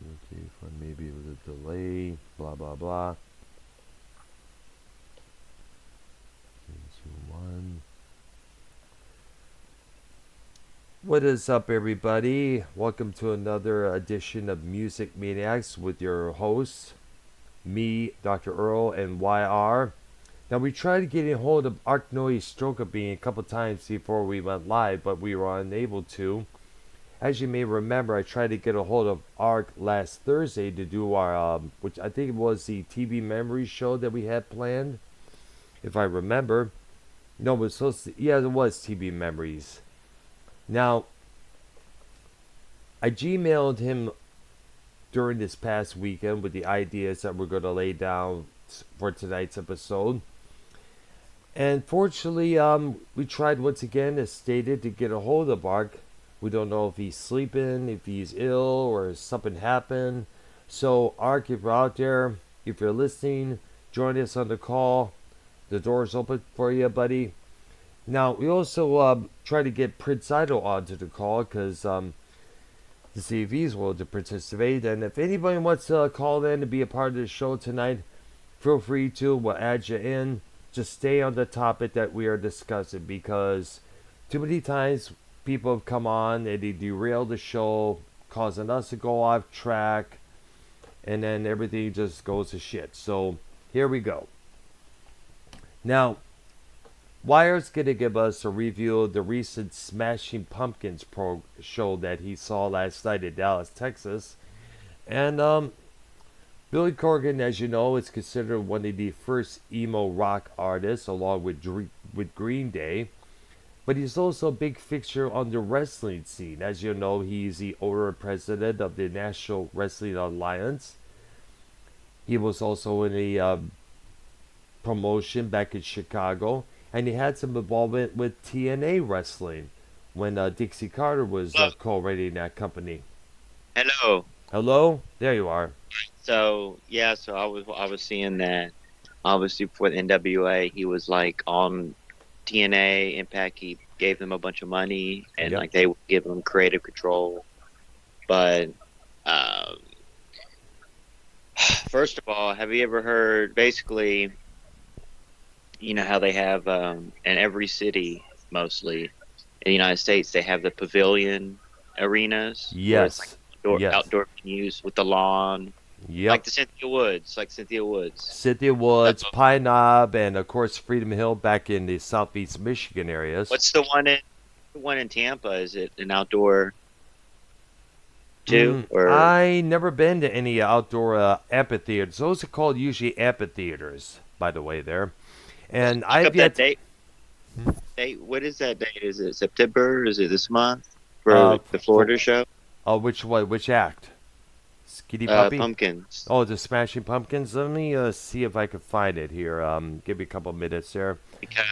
Okay, fine, maybe with a delay, blah blah blah. Okay, zoom one. What is up, everybody? Welcome to another edition of Music Maniacs with your hosts, me, Dr. Earl, and YR. Now, we tried to get a hold of Arknoy Strokabine a couple times before we went live, but we were unable to. As you may remember, I tried to get a hold of Ark last Thursday to do our, which I think was the TV Memories show that we had planned, if I remember. No, it was supposed to, yeah, it was TV Memories. Now, I Gmailed him during this past weekend with the ideas that we're going to lay down for tonight's episode. And fortunately, we tried once again, as stated, to get a hold of Ark. We don't know if he's sleeping, if he's ill, or if something happened. So, Ark, if you're out there, if you're listening, join us on the call. The door's open for you, buddy. Now, we also try to get Prince Idol onto the call because to see if he's willing to participate. And if anybody wants to call in to be a part of the show tonight, feel free to. We'll add you in. Just stay on the topic that we are discussing because too many times people have come on and they derail the show, causing us to go off track, and then everything just goes to shit. So here we go. Now, Wire's going to give us a review of the recent Smashing Pumpkins show that he saw last night in Dallas, Texas. And Billy Corgan, as you know, is considered one of the first emo rock artists, along with Green Day. But he's also a big fixture on the wrestling scene. As you know, he's the owner and president of the National Wrestling Alliance. He was also in a promotion back in Chicago. And he had some involvement with TNA Wrestling when Dixie Carter was co-running that company. Hello. Hello? There you are. So yeah, so I was seeing that obviously for the NWA he was like on TNA Impact. He gave them a bunch of money and Yep. like they would give him creative control. But um, first of all, have you ever heard basically? You know how they have in every city, mostly in the United States, they have the pavilion arenas where it's like Yes. outdoor, Yes. outdoor venues with the lawn, Yep. like the Cynthia Woods, like Cynthia Woods. Cynthia Woods, Pine Knob, and of course Freedom Hill back in the southeast Michigan areas. What's the one in Tampa? Is it an outdoor too, or I never been to any outdoor amphitheaters. Those are called usually amphitheaters, by the way, there. And look I've up that yet date? Date? What is that date? Is it September? Is it this month uh for the Florida show? which one? Which act? Skinny Puppy? Pumpkins. Oh, the Smashing Pumpkins. Let me see if I can find it here. Give me a couple minutes there. Because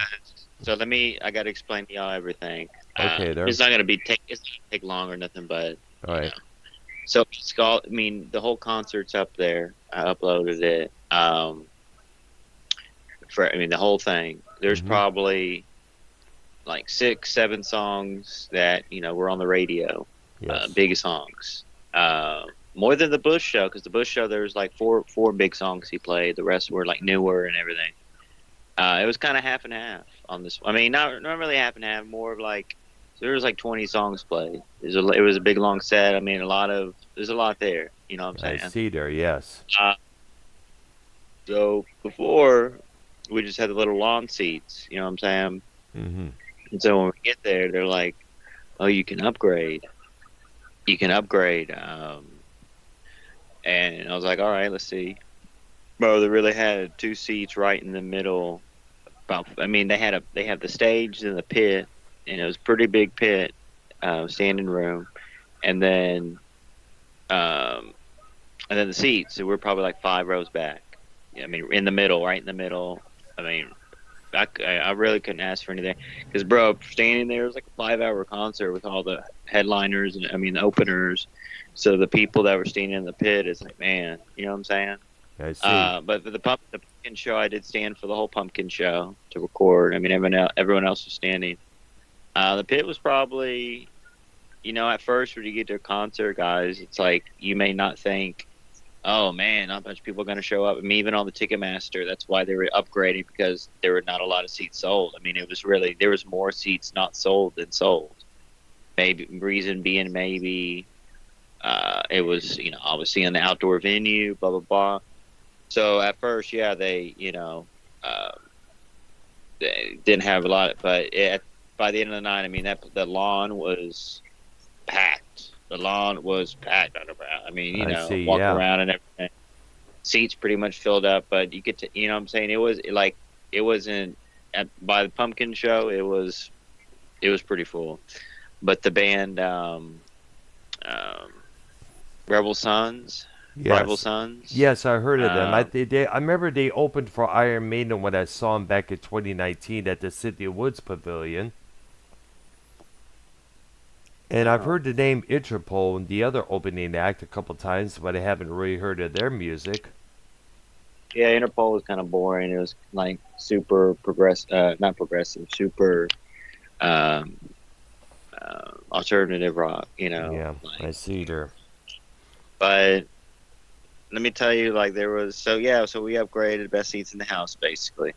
so let me. I got to explain to y'all everything. Okay, there. It's not gonna be take. It's not gonna take long or nothing, but All you right. know. So it's called. I mean, the whole concert's up there. I uploaded it. I mean, the whole thing. There's Mhm. probably like 6, 7 songs that were on the radio. Yes. Big songs. More than the Bush show, because the Bush show there was like four big songs he played. The rest were like newer and everything. It was kind of half and half on this. I mean, not really half and half. More of like so there was like 20 songs played. It was a big long set. I mean, there's a lot there. You know what I'm I saying? see there. Yes. So before we just had the little lawn seats. You know what I'm saying? Mhm. And so when we get there, they're like, "Oh, you can upgrade. You can upgrade." And I was like, "All right, let's see." Bro, they really had 2 seats right in the middle. I mean, they have the stage and the pit, and it was a pretty big pit, standing room, and then um, the seats. So we're probably like 5 rows back. Yeah, I mean, in the middle, right in the middle. I mean, I really couldn't ask for anything because, bro, standing there was like a 5-hour concert with all the headliners and I mean the openers. So the people that were standing in the pit is like, man, you know what I'm saying? I see. But for the pumpkin show, I did stand for the whole pumpkin show to record. I mean, everyone else was standing. The pit was probably at first when you get to a concert, guys, it's like you may not think, oh man, not a bunch of people are going to show up. I mean, even on the Ticketmaster, that's why they were upgrading because there were not a lot of seats sold. I mean, it was really there was more seats not sold than sold. Maybe reason being maybe it was obviously in the outdoor venue, blah blah blah. So at first, yeah, they didn't have a lot, but by the end of the night, I mean that the lawn was packed. The lawn was packed underground. I mean, I see. walk Yeah, around and everything. Seats pretty much filled up, but you get to, what I'm saying? It was like it wasn't by the Pumpkin show. It was pretty full, but the band um, Rebel Sons, Rival yes, Sons. yes. I heard of them. Um, I remember they opened for Iron Maiden when I saw them back in 2019 at the City of Woods Pavilion. And I've oh, heard the name Interpol and the other opening act a couple times, but I haven't really heard of their music. yeah, Interpol was kind of boring. It was like super not progressive, super um, alternative rock. Yeah, I Like, see there. but let me tell you, like there was so we upgraded best seats in the house basically.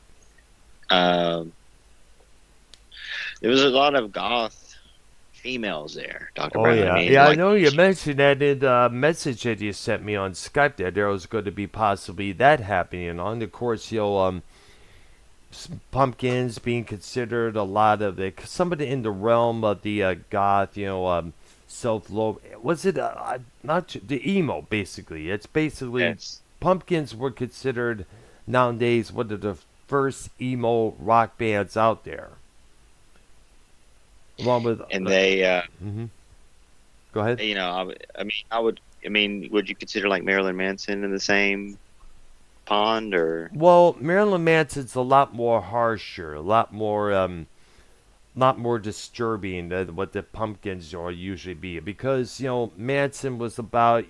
Um, there was a lot of goth females there, Doctor Oh Brown. I yeah, mean, yeah. I like know you mentioned that in the message that you sent me on Skype that there was going to be possibly that happening. And of course, pumpkins being considered a lot of it. Somebody in the realm of the goth, self-love. Was it not the emo? Basically, it's basically yes, pumpkins were considered nowadays one of the first emo rock bands out there, along with. and they, Mm-hmm. Go ahead. I mean, would you consider like Marilyn Manson in the same pond or? Well, Marilyn Manson's a lot more harsher, lot more disturbing than what the Pumpkins are usually be. Because Manson was about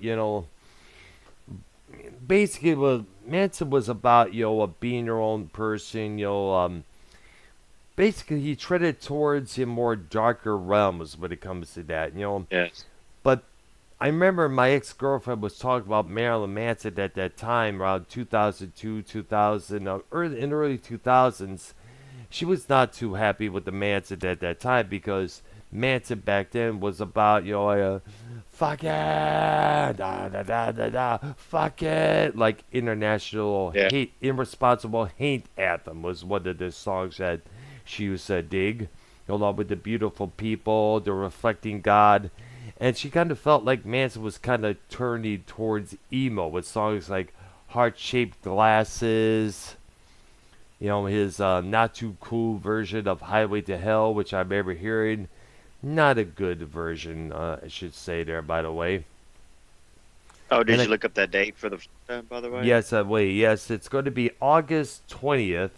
basically was Manson was about being your own person. Basically he treaded towards more darker realms when it comes to that. Yes. But I remember my ex-girlfriend was talking about Marilyn Manson at that time, around 2002, 2000, early 2000s. She was not too happy with the Manson at that time because Manson back then was about, fuck it, da da da da da, fuck it, like international Yeah. hate, irresponsible hate anthem was one of the songs that she used to dig, along with the beautiful people, the reflecting God. And she kind of felt like Manson was kind of turning towards emo with songs like Heart Shaped Glasses, his not too cool version of Highway to Hell, which I remember hearing. Not a good version, I should say there, by the way. Oh, And did you look up that date for the by the way? yes, wait, yes, it's going to be August 20th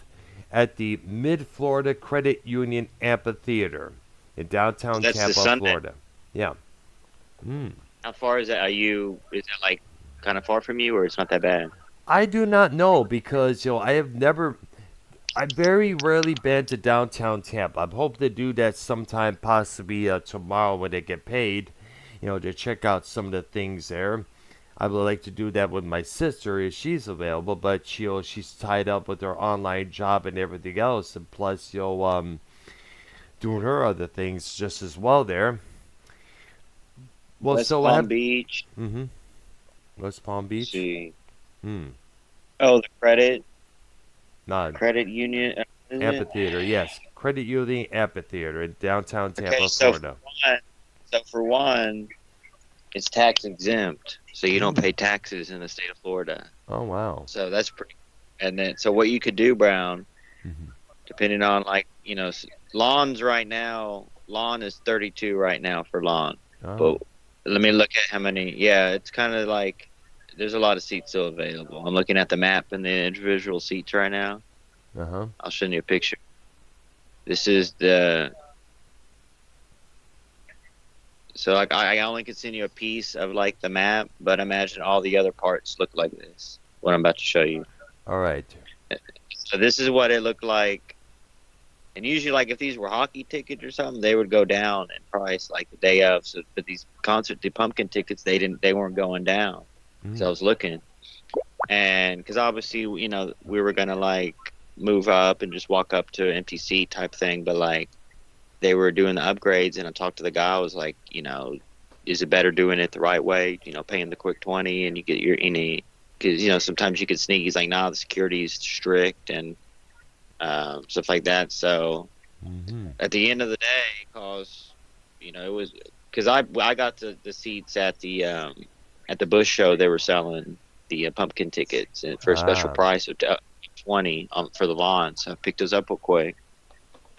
at the Mid Florida Credit Union Amphitheater in So downtown that's the Tampa, Sunday. Florida. Yeah. Mm. How far is that? Is that like kind of far from you, or it's not that bad? I do not know because I very rarely been to downtown Tampa. I'm hoping to do that sometime, possibly tomorrow when they get paid. To check out some of the things there. I would like to do that with my sister if she's available, but she's tied up with her online job and everything else, and plus doing her other things just as well there. Well, West so I Palm have Beach. mm-hmm. West Palm Let's Beach. see. Hmm. Oh, the Not credit union. Is it? amphitheater. Yes, Credit Union Amphitheater in downtown Okay, Tampa, Florida. for one, it's tax exempt, so you don't Mm. pay taxes in the state of Florida. Oh wow. So that's pretty. And then, so what you could do, Brown, Mm-hmm. depending on like lawns right now, lawn is 32 right now for lawn. Oh. But let me look at how many. Yeah, it's kind of like there's a lot of seats still available. I'm looking at the map and the individual seats right now. Uh huh. I'll send you a picture. This is the so like I only can send you a piece of like the map, but imagine all the other parts look like this. What I'm about to show you. All right. So this is what it looked like And usually, like if these were hockey tickets or something, they would go down in price like the day of. So, but these the pumpkin tickets, they weren't going down. So I Mm. was looking, and because obviously, we were gonna like move up and just walk up to an empty seat type thing, but like they were doing the upgrades, and I talked to the guy. I was like, is it better doing it the right way? Paying the quick 20, and you get your any because sometimes you could sneak. He's like, nah, the security is strict and stuff like that. So Mm-hmm. at the end of the day, cause it was because I got the seats at the Bush show. They were selling the pumpkin tickets and for a special Ah, price of 20 for the lawn. So I picked those up real quick.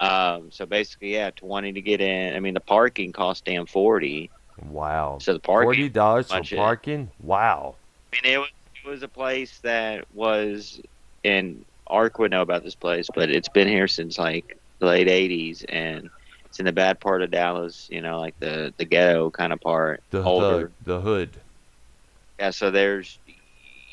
So basically, yeah, 20 to get in. I mean, the parking cost damn 40. wow. So the parking $40 for much it. parking? Wow. I mean, it was a place that was in Ark would know about this place, but it's been here since like the late '80s, and it's in the bad part of Dallas. Like the ghetto kind of part, older. The hood. Yeah, so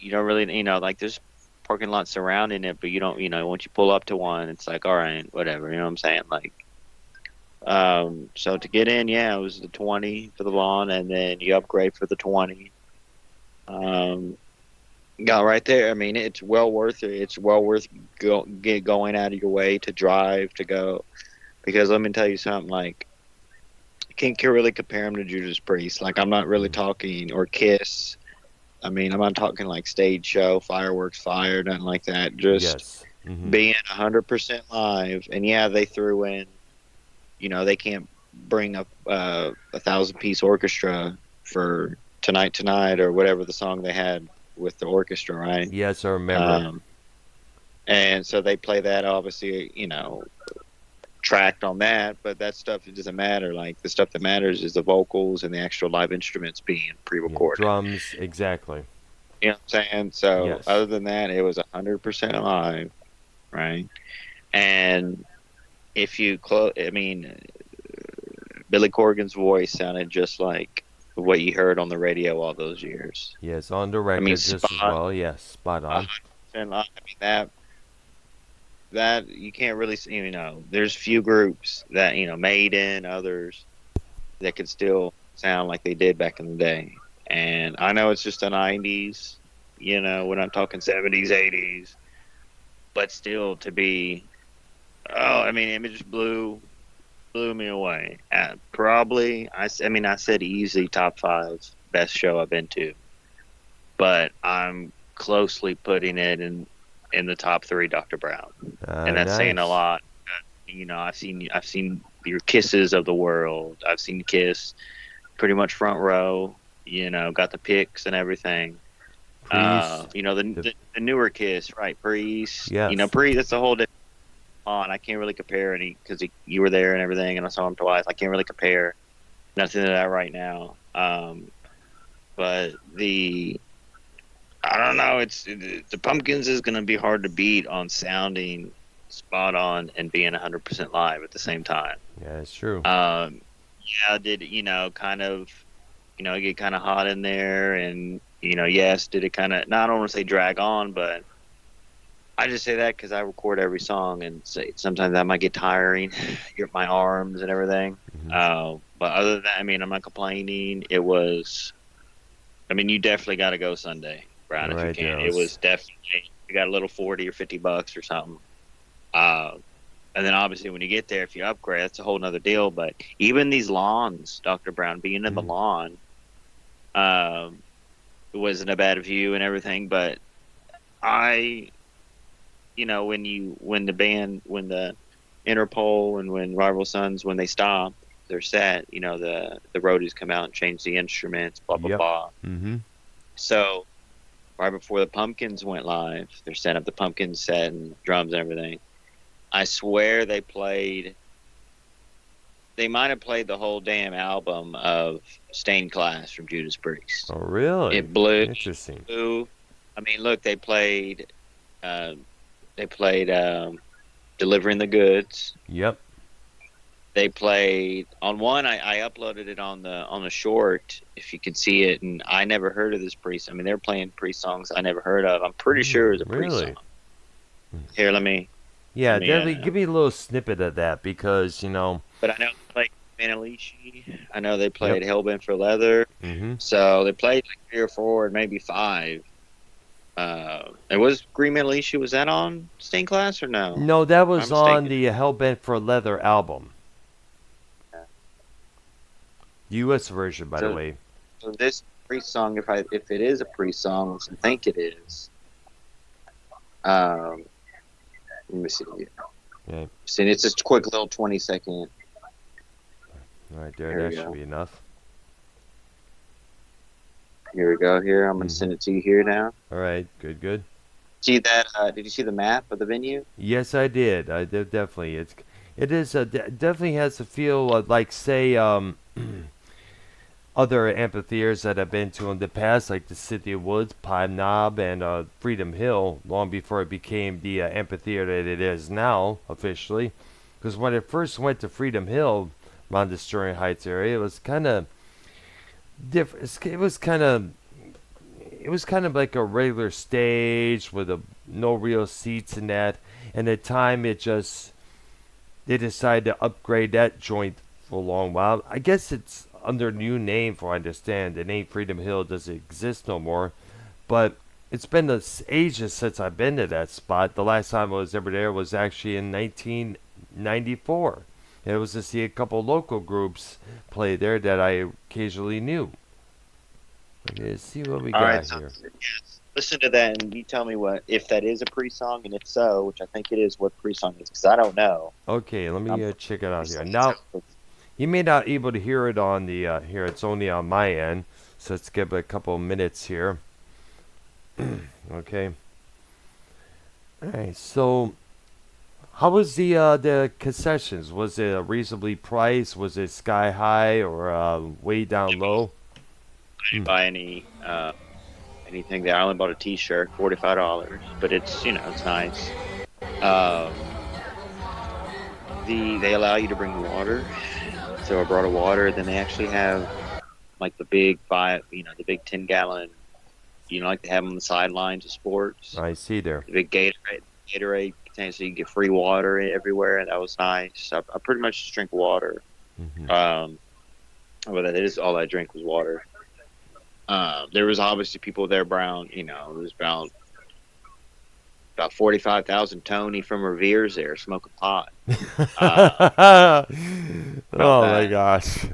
you don't really like there's parking lots surrounding it, but you don't once you pull up to one, it's like all right, whatever. You know what I'm saying? Like, so to get in, yeah, it was the 20 for the lawn, and then you upgrade for the 20. Um, Got right there. I mean, it's well worth it. It's well worth going out of your way to drive to go, because let me tell you something. Like, you can't really compare them to Judas Priest. Like, I'm not really Mm. talking or Kiss. I mean, I'm not talking like stage show, fireworks, fire, nothing like that. Just Yes. Mm-hmm. being 100% live. And yeah, they threw in. They can't bring up a 1,000-piece orchestra for tonight or whatever the song they had with the orchestra, right? Yes, I remember. Um, and so they play that obviously, tracked on that, but that stuff, it doesn't matter. Like, the stuff that matters is the vocals and the actual live instruments being Yeah, pre-recorded. drums, exactly. You know what I'm saying? So Yes. other than that, it was 100% live, right? And if you close, I mean, Billy Corgan's voice sounded just like what you heard on the radio all those years. Yes, on the I mean, record just as spot well. Yes, spot a on. 100% live. I mean, that you can't really see. There's few groups that Maiden, others that could still sound like they did back in the day. And I know it's just the '90s. We're not talking '70s, '80s, but still to be. Oh, I mean, it just blew me away. Probably, I mean, I said easy top 5 best show I've been to, but I'm closely putting it in the top 3, Dr. Brown, and that's saying a Nice. lot. I've seen your Kisses of the world. I've seen Kiss pretty much front row. Got the pics and everything. Priest. The The newer Kiss, right? Priest. yes. Priest. That's a whole different. On. I can't really compare any because you were there and everything, and I saw him twice. I can't really compare nothing to that right now. But I don't know. The Pumpkins is going to be hard to beat on sounding spot on and being 100% live at the same time. Yeah, it's true. Yeah, did kind of get kind of hot in there, and yes, did it kind of? No, I don't want to say drag on, but I just say that because I record every song, and sometimes that might get tiring, my arms and everything. Hmm. But other than that, I mean, I'm not complaining. It was, I mean, you definitely got to go Sunday, Brown, if you Right, can. It Dallas. was definitely, you got a little 40 or $50 or something. Uh, and then obviously when you get there, if you upgrade, that's a whole nother deal. But even these lawns, Dr. Brown, being in the Mm. lawn, um, it wasn't a bad view and everything. But I, when the Interpol and when Rival Sons, when they stop their set, the roadies come out and change the instruments, blah blah Yep. blah. Mm-hmm. So right before the Pumpkins went live, they're setting up the Pumpkins set and drums and everything. I swear they might have played the whole damn album of Stained Glass from Judas Priest. Oh, really? It blew. Interesting. I mean, look, uh, they played Delivering the Goods. Yep. They played on one. I uploaded it on the short, if you can see it. And I never heard of this Priest. I mean, they're playing Priest songs I never heard of. I'm pretty sure it was a Priest Really? song. Here, let me. I Yeah, mean, definitely give me a little snippet of that because, but I know they played Maniax. I know they yep. played Hellbent for Leather. Mm-hmm. So they played like 3 or 4, and maybe 5. It was Green Metal. Was that on Stained Class or no? No, that Am I was on mistaken? the Hellbent for Leather album. Yeah. U.S. version, by the So, way. so this Priest song, if it is a Priest song, which I think it is, um, let me see. Okay. See, it's just a quick little 20-second. All right, there. Here That we should go. be enough. Here we go. Here, I'm gonna Mm-hmm. send it to you here now. All right, good, good. See that? Did you see the map of the venue? Yes, I did. I did definitely. It is definitely has a feel like say other amphitheaters that I've been to in the past, like the City of Woods, Pine Knob, and Freedom Hill, long before it became the amphitheater that it is now officially. Because when I first went to Freedom Hill, around the Sterling Heights area, it was kind of different. It was kind of like a regular stage with no real seats in that. And at the time, they decided to upgrade that joint for a long while. I guess it's under a new name, for I understand. The name Freedom Hill doesn't exist no more. But it's been ages since I've been to that spot. The last time I was ever there was actually in 1994. And it was to see a couple local groups play there that I occasionally knew. Okay, let's see what we All right, got so here. yes, listen to that, and you tell me what if that is a pre-song, and if so, which I think it is, what pre-song is, because I don't know. Okay, let me I'm check it out here. pre-song Now, itself. you may not be able to hear it on the here. It's only on my end, so let's give it a couple of minutes here. Okay. All right. So, how was the concessions? Was it reasonably priced? Was it sky high or way down low? I didn't buy anything there. I only bought a T-shirt, $45, but it's nice. Um, they allow you to bring water, so I brought a water. Then they actually have like the big five, the big 10-gallon, like they have on the sidelines of sports. I see there. The big Gatorade container, so you get free water everywhere, and that was nice. I pretty much just drink water. Hmm. Well, that is all I drink was water. There was obviously people there, Brown. It was about 45,000 Tony from Revere's there smoking pot. Oh About my that, gosh.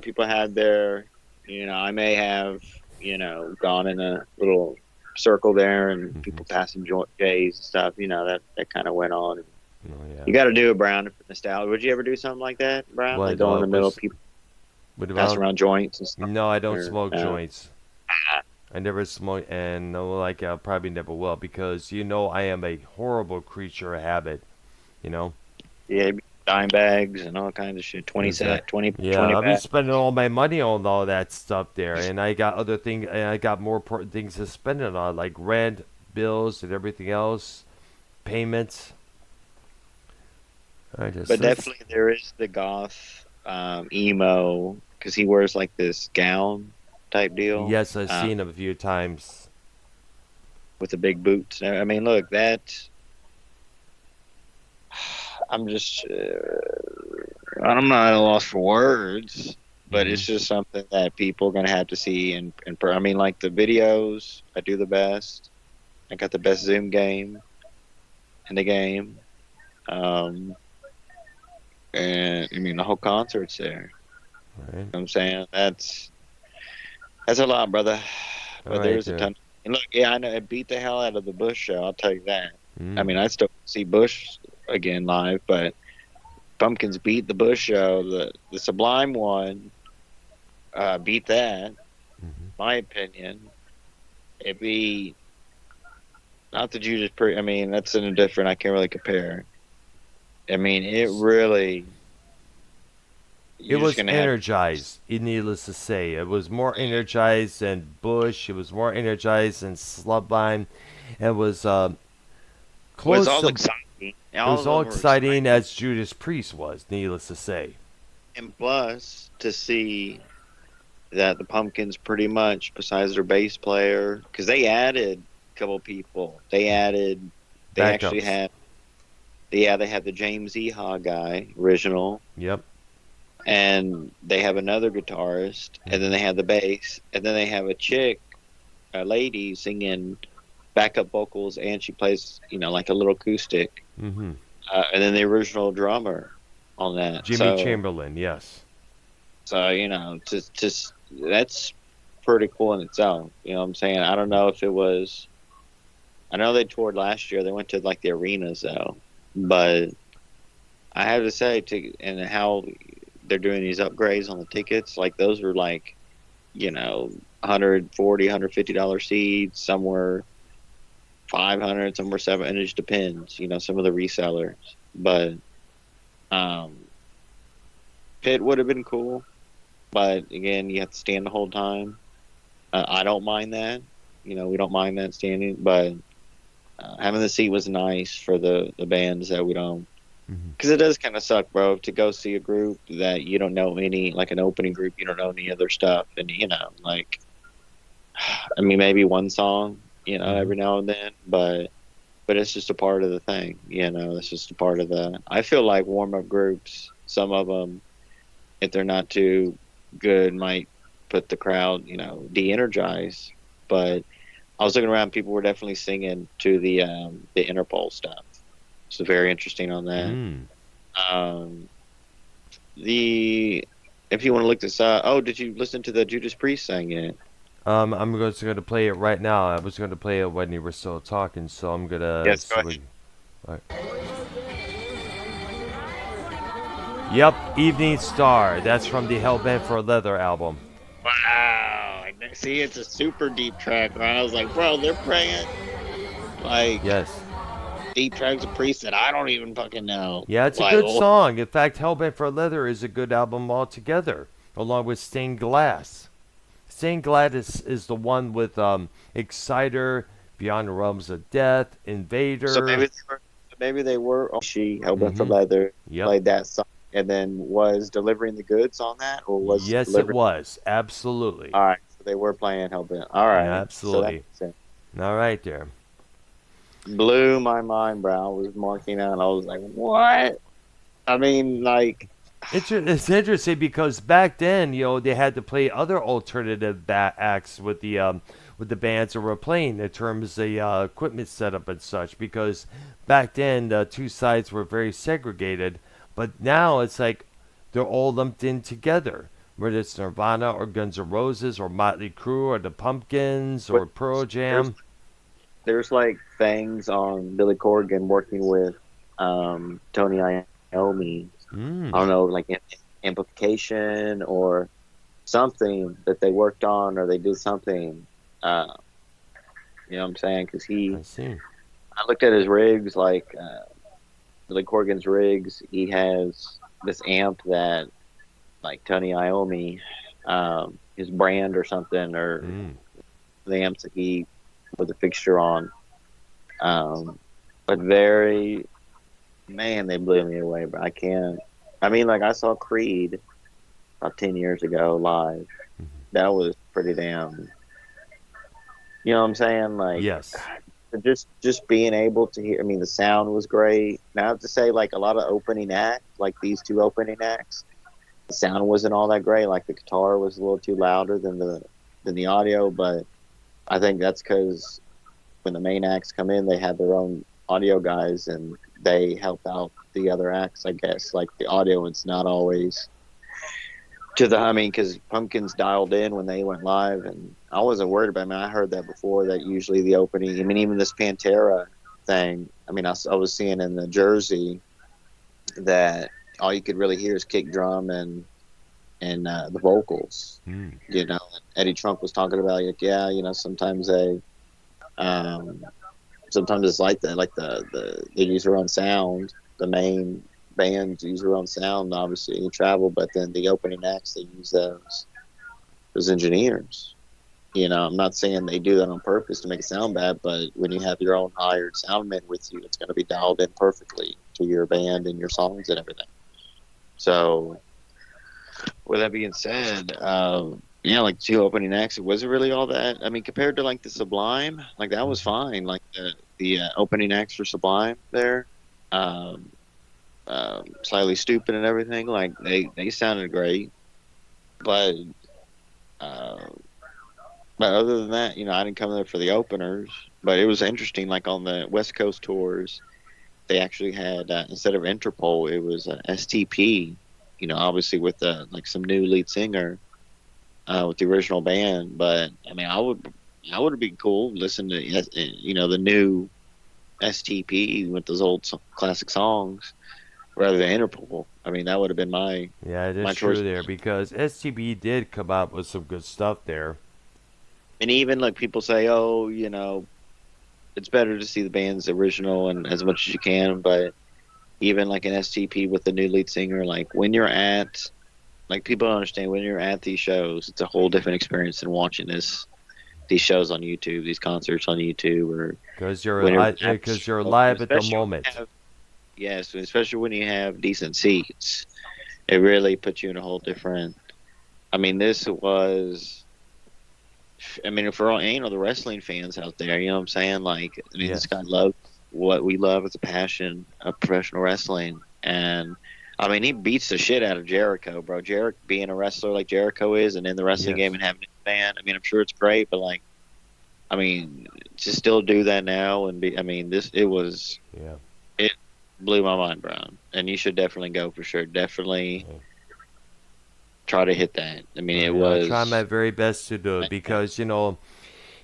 people had their, I may have, gone in a little circle there, and Hmm. people passing joint J's and stuff. That kind of went on. Oh yeah. You got to do it, Brown, for nostalgia. Would you ever do something like that, Brown? Like What go in the middle, was people what pass about? around joints and stuff? No, I don't Or, smoke joints. I never smoke, and no, like I probably never will because I am a horrible creature of habit. You know. yeah, dime bags and all kinds of shit. 20 Exactly. set, 20, Yeah, 20 I'll be bags. spending all my money on all that stuff there, and I got other things, and I got more important things to spend it on, like rent, bills, and everything else, payments. I just But definitely there is the goth emo, because he wears like this gown type deal yes, I've seen them a few times. with the big boots. I mean, look, that I'm just I'm not at a loss for words, but Hmm. it's just something that people are gonna have to see. And I mean, like the videos, I do the best. I got the best Zoom game in the game. Um, and I mean, the whole concert's there. Right. I'm saying that's a lot, brother. All But there right is a there. ton. And look, yeah, I know it beat the hell out of the Bush show. I'll tell you that. I Mm. mean, I still see Bush again live, but Pumpkins beat the Bush show. The Sublime one beat that. Hmm. My opinion. It be not the Judas Priest. I mean, that's in a different. I can't really compare. I mean, it really. It You're just was gonna have. energized, needless to say. It was more energized than Bush. It was more energized than Slubline. It was Was close all to. exciting. It All was of all them were exciting exciting. as Judas Priest was, needless to say. And plus, to see that the Pumpkins pretty much, besides their bass player, because they added a couple people. They actually Backups. had yeah, they have the James Eha guy, original, Yep. and they have another guitarist, and then Hmm. they have the bass, and then they have a chick, a lady singing backup vocals, and she plays, like a little acoustic, Hmm. and then the original drummer on that. Jimmy Chamberlain, yes. So just that's pretty cool in itself. You know what I'm saying? I don't know if it was. I know they toured last year. They went to like the arenas though, but I have to say and how they're doing these upgrades on the tickets, like those were like, 140, $150 seats, somewhere 500, somewhere 700. It just depends, some of the resellers. But um, Pit would have been cool, but again, you have to stand the whole time. I don't mind that. We don't mind that standing, but having the seat was nice for the bands that we don't. Hmm. Because it does kind of suck, bro, to go see a group that you don't know like an opening group, you don't know any other stuff. And, like, I mean, maybe one song, Hmm. every now and then, but it's just a part of the thing, it's just a part of I feel like warm up groups, some of them, if they're not too good, might put the crowd, de-energize. But I was looking around, people were definitely singing to the Interpol stuff. So very interesting on that. Mm. Um, the If you want to look this up, oh, did you listen to the Judas Priest thing yet? I'm just gonna play it right now. I was gonna play it when you were still talking, so I'm gonna Yes, go see ahead. what. All right. Yep, Evening Star. That's from the Hellbent for Leather album. Wow. See, it's a super deep track, right? I was like, bro, they're praying like Yes. deep tracks of Priest that I don't even fucking know. Yeah, it's a Like, good oh, song. In fact, Hellbent for Leather is a good album altogether, along with Stained Glass. Stained Glass is the one with Exciter, Beyond the Realms of Death, so Invader. maybe they were. Oh, she Hellbent for Mm-hmm. Leather Yep. played that song and then was delivering the goods on that, or was Yes, it delivering. was. Absolutely. All right, so they were playing Hellbent. All right, so that Absolutely. makes sense. All right there. Blew my mind, bro. I was marking out. I was like, what? I mean, like, It's interesting because back then, they had to play other alternative acts with the bands that were playing in terms of the equipment setup and such. Because back then, the two sides were very segregated, but now it's like they're all lumped in together. Whether it's Nirvana or Guns N' Roses or Motley Crue or the Pumpkins what? or Pearl There's Jam. there's like things on Billy Corgan working with Tony Iommi. I Mm, don't know, like amplification or something that they worked on, or they did something. Uh, you know what I'm saying? Because I see. I looked at his rigs, like Billy Corgan's rigs. He has this amp that, like Tony Iommi, his brand or something, or Mm, the amps that he put the fixture on. Um, but very, man, they blew me away. But I can't. I mean, like I saw Creed about 10 years ago live. mhm. That was pretty damn. You know what I'm saying? Like Yes. just being able to hear. I mean, the sound was great. Now I have to say, like a lot of opening acts, like these two opening acts, the sound wasn't all that great. Like the guitar was a little too louder than the audio. But I think that's because when the main acts come in, they have their own audio guys and they help out the other acts. I guess like the audio, it's not always to the. I mean, because Pumpkins dialed in when they went live, and I wasn't worried about. I mean, I heard that before. That usually the opening. I mean, even this Pantera thing. I mean, I was seeing in the Jersey that all you could really hear is kick drum and the vocals. Mm, Eddie Trunk was talking about like, yeah, sometimes um, sometimes it's like that, like they use their own sound. The main bands use their own sound, obviously, in travel, but then the opening acts they use those engineers. I'm not saying they do that on purpose to make it sound bad, but when you have your own hired soundman with you, it's going to be dialed in perfectly to your band and your songs and everything. So, with that being said, yeah, like two opening acts, it wasn't really all that. I mean, compared to like the Sublime, like that was mhm. fine. Like the opening acts for Sublime there. um, Slightly Stupid and everything. Like they sounded great, but uh, other than that, I didn't come there for the openers. But it was interesting. Like on the West Coast tours, they actually had instead of Interpol, it was STP. Obviously with like some new lead singer with the original band. But I mean, I would have been cool listen to the new STP with those old classic songs rather than Interpol. I mean, that would have been Yeah, it is my choice. true there because STB did come out with some good stuff there. And even like people say, oh, it's better to see the band's original and as much as you can. But even like an STP with the new lead singer, like when you're at, like people don't understand when you're at these shows, it's a whole different experience than watching these shows on YouTube, these concerts on YouTube, or when you're at the Because you're show, live at the especially when you moment. have, yes, especially when you have decent seats, it really puts you in a whole different. I mean, this was. I mean, for all the wrestling fans out there, you know what I'm saying? Like, I mean, this Yes. guy loves what we love as a passion of professional wrestling, and I mean, he beats the shit out of Jericho, bro. Jericho being a wrestler like Jericho is, and in the wrestling game Yes. and having a fan. I mean, I'm sure it's great, but like, I mean, to still do that now and be, I mean, Yeah. it blew my mind, Brown. And you should definitely go for sure. Definitely Okay. try to hit that. I mean, it I'll try my was. very best to do it because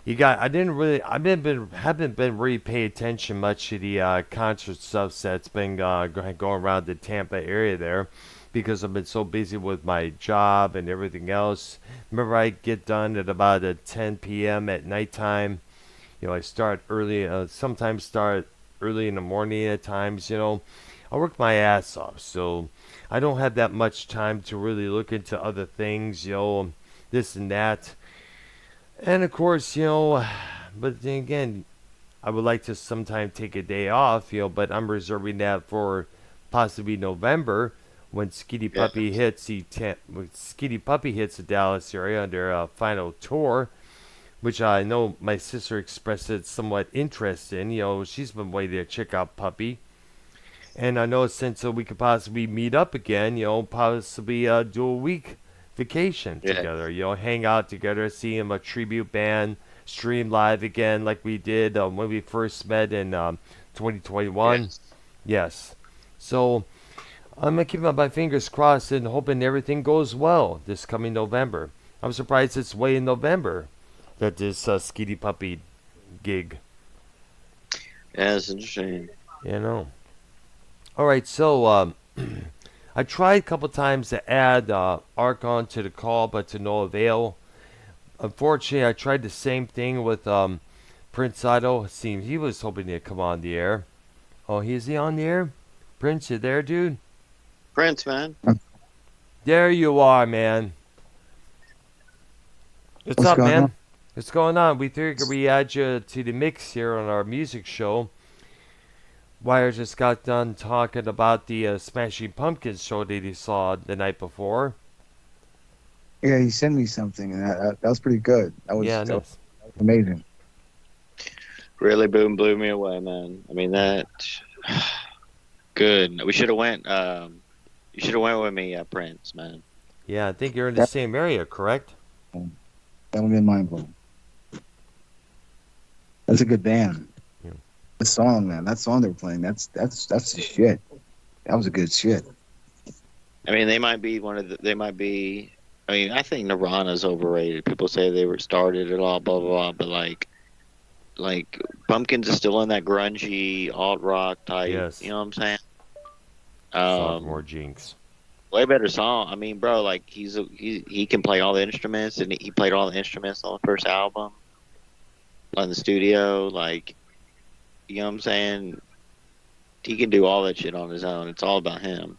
you got. I didn't really. Haven't been really paying attention much to the concert stuff that's been going around the Tampa area there, because I've been so busy with my job and everything else. Remember, I get done at about 10 p.m. at nighttime. I start early. Sometimes start early in the morning at times. I work my ass off, so I don't have that much time to really look into other things. This and that. And of course, but then again, I would like to sometime take a day off, but I'm reserving that for possibly November when Yes. When Skinny Puppy hits the Dallas area on their final tour, which I know my sister expressed it somewhat interest in. She's been waiting to check out Puppy, and I know since we could possibly meet up again, possibly do a week vacation Yes. together, hang out together, see him a tribute band, stream live again like we did when we first met in 2021. Yes. Yes. So I'm going to keep my fingers crossed and hoping everything goes well this coming November. I'm surprised it's way in November that this Skeety Puppy gig, Yeah, it's interesting. you know. All right, so I tried a couple times to add Archon to the call, but to no avail. Unfortunately, I tried the same thing with Prince Ido. It seems he was hoping to come on the air. Oh, is he on the air? Prince, you there, dude? Prince, man. There you are, man. What's What's up, going on? man? What's going on? We figured we add you to the mix here on our music show. Wire just got done talking about the Smashing Pumpkins show that he saw the night before. Yeah, he sent me something, and that was pretty good. Yeah, That was nice. amazing. Really blew me away, man. I mean that good. We should have went you should have went with me, Prince, man. Yeah, I think you're in the That same area, correct? that would be mind blowing. That's a good band. Yeah. The song, man, that song they were playing, that's the shit. That was a good shit. I mean, they might be. I mean, I think Nirvana's overrated. People say they were started it all, blah blah blah. But like Pumpkins is still in that grungy alt rock type. You Yes. know what I'm saying? Sophomore Um, Jinx. Way better song. I mean, bro, like he can play all the instruments, and he played all the instruments on the first album on the studio. Like, you know what I'm saying? He can do all that shit on his own. It's all about him.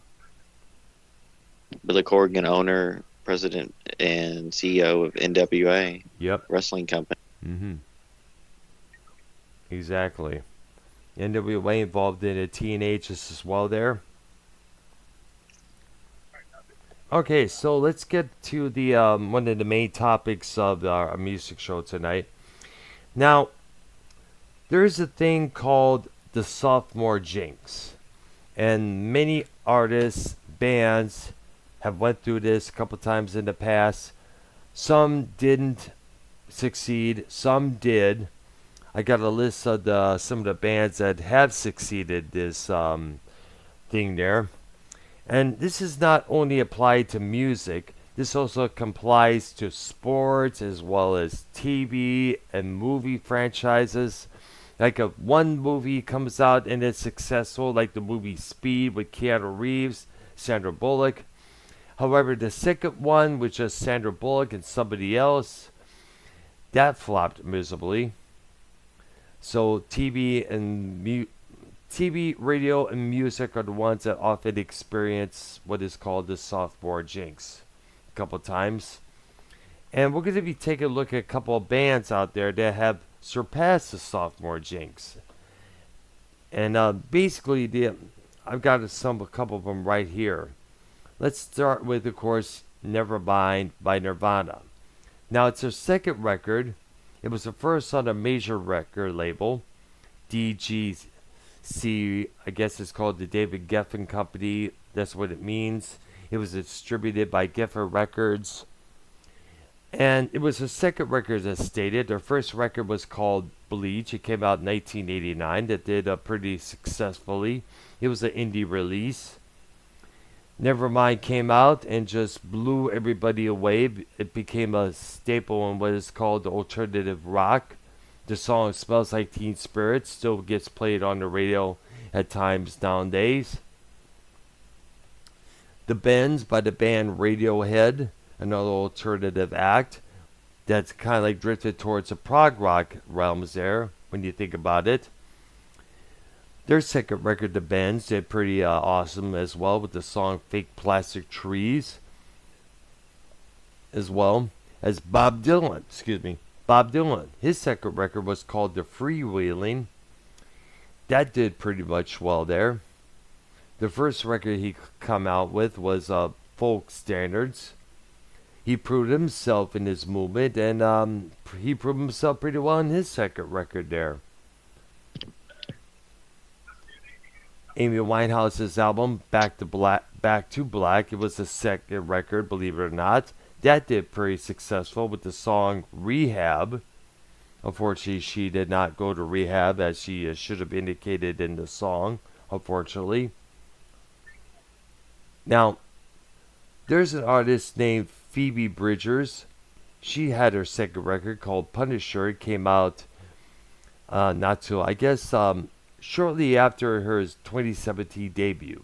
Billy Corgan, owner, president, and CEO of NWA Yep. Wrestling Company. Mm-hmm. Exactly. NWA involved in a TNA just as well there. Okay, so let's get to the one of the main topics of our music show tonight. Now, there's a thing called the Sophomore Jinx. And many artists, bands have went through this a couple times in the past. Some didn't succeed, some did. I got a list of some of the bands that have succeeded this thing there. And this is not only applied to music, this also applies to sports as well as TV and movie franchises. Like if one movie comes out and it's successful, like the movie Speed with Keanu Reeves, Sandra Bullock. However, the second one, which is Sandra Bullock and somebody else, that flopped miserably. So TV, radio, and music are the ones that often experience what is called the sophomore jinx a couple times. And we're going to be taking a look at a couple of bands out there that have surpassed the sophomore jinx. And basically, I've got a couple of them right here. Let's start with, of course, Nevermind by Nirvana. Now, it's their second record. It was the first on a major record label, DGC, I guess it's called the David Geffen Company. That's what it means. It was distributed by Geffen Records. And it was the second record, as stated. Their first record was called Bleach. It came out in 1989. That did pretty successfully. It was an indie release. Nevermind came out and just blew everybody away. It became a staple in what is called alternative rock. The song Smells Like Teen Spirit still gets played on the radio at times nowadays. The Bends by the band Radiohead, another alternative act that's kind of like drifted towards the prog rock realms there when you think about it. Their second record, The Bends, did pretty awesome as well with the song Fake Plastic Trees, as well as Bob Dylan. Bob Dylan. His second record was called The Freewheeling. That did pretty much well there. The first record he come out with was Folk Standards. He proved himself in his movement, and he proved himself pretty well in his second record there. Amy Winehouse's album Back to Black. It was the second record, believe it or not. That did pretty successful with the song Rehab. Unfortunately, she did not go to rehab as she should have indicated in the song, unfortunately. Now, there's an artist named Phoebe Bridgers. She had her second record called Punisher. It came out shortly after her 2017 debut.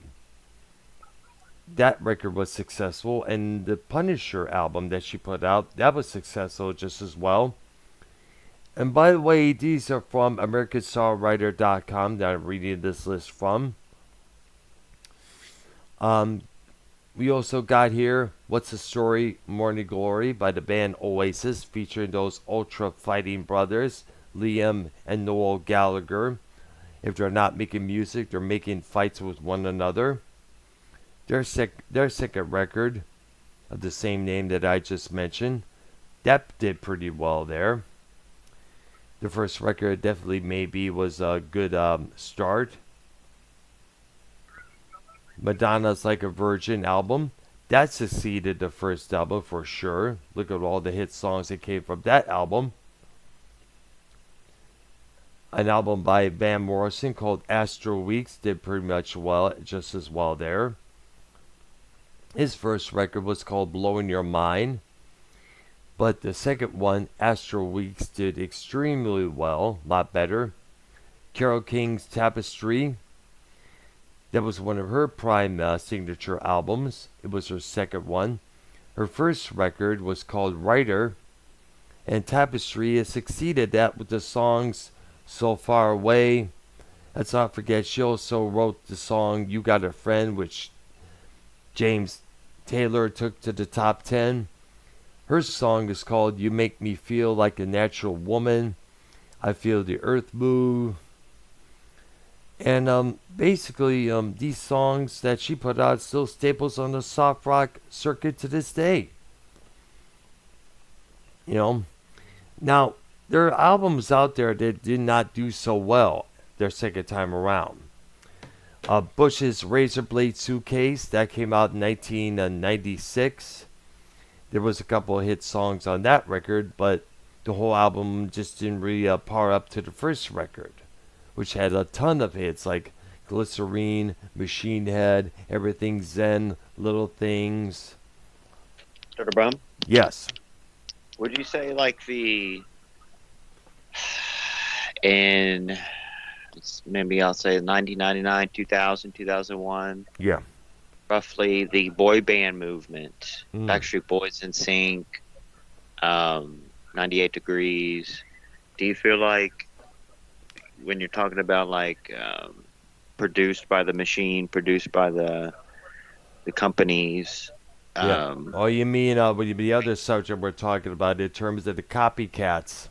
That record was successful, and the Punisher album that she put out, that was successful just as well. And by the way, these are from AmericanSongwriter.com that I'm reading this list from. We also got here What's the Story, Morning Glory by the band Oasis, featuring those ultra fighting brothers, Liam and Noel Gallagher. If they're not making music, they're making fights with one another. Their second record of the same name that I just mentioned, that did pretty well there. The first record definitely maybe was a good start. Madonna's Like a Virgin album, that succeeded the first album for sure. Look at all the hit songs that came from that album. An album by Van Morrison called Astral Weeks did pretty much well, just as well there. His first record was called Blowing Your Mind, but the second one, Astral Weeks, did extremely well, a lot better. Carole King's Tapestry, that was one of her prime signature albums. It was her second one. Her first record was called Writer, and Tapestry has succeeded that with the songs So Far Away. Let's not forget, she also wrote the song You Got a Friend, which James Taylor took to the top 10. Her song is called You Make Me Feel Like a Natural Woman. I Feel the Earth Move. And basically, these songs that she put out still staples on the soft rock circuit to this day. You know, now there are albums out there that did not do so well their second time around. Bush's Razor Blade Suitcase, that came out in 1996. There was a couple of hit songs on that record, but the whole album just didn't really par up to the first record, which had a ton of hits like Glycerine, Machine Head, Everything Zen, Little Things. Dr. Bum, Yes. would you say like in maybe I'll say 1999, 2000, 2001, Yeah. roughly the boy band movement, Mm. Backstreet Boys in Sync, 98 Degrees. Do you feel like when you're talking about like produced by the machine, produced by the companies? Yeah. Oh, you mean with the other subject we're talking about in terms of the copycats?